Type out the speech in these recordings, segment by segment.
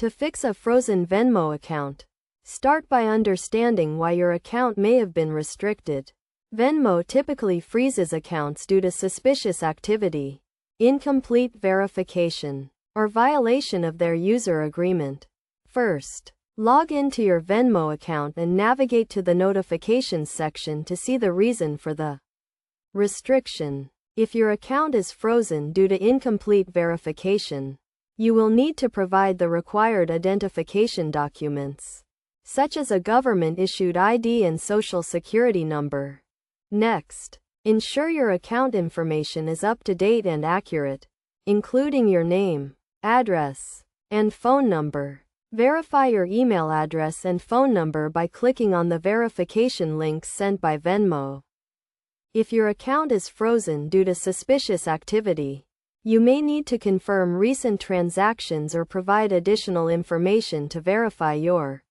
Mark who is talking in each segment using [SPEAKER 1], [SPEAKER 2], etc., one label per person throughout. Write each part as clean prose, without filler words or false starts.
[SPEAKER 1] To fix a frozen Venmo account, start by understanding why your account may have been restricted. Venmo typically freezes accounts due to suspicious activity, incomplete verification, or violation of their user agreement. First, log into your Venmo account and navigate to the notifications section to see the reason for the restriction. If your account is frozen due to incomplete verification, you will need to provide the required identification documents, such as a government-issued ID and social security number. Next, ensure your account information is up to date and accurate, including your name, address, and phone number. Verify your email address and phone number by clicking on the verification links sent by Venmo. If your account is frozen due to suspicious activity, you may need to confirm recent transactions or provide additional information to verify your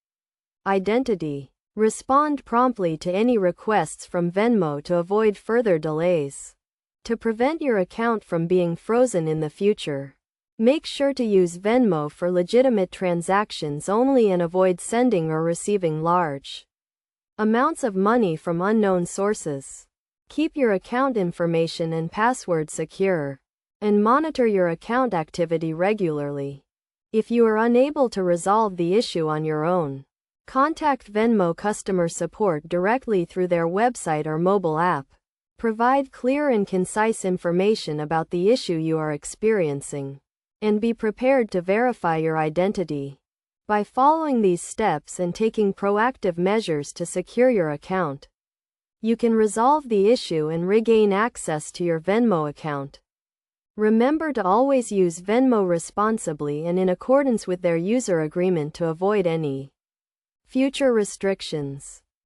[SPEAKER 1] identity. Respond promptly to any requests from Venmo to avoid further delays. To prevent your account from being frozen in the future, make sure to use Venmo for legitimate transactions only and avoid sending or receiving large amounts of money from unknown sources. Keep your account information and password secure, and monitor your account activity regularly. If you are unable to resolve the issue on your own, contact Venmo customer support directly through their website or mobile app. Provide clear and concise information about the issue you are experiencing, and be prepared to verify your identity. By following these steps and taking proactive measures to secure your account, you can resolve the issue and regain access to your Venmo account. Remember to always use Venmo responsibly and in accordance with their user agreement to avoid any future restrictions.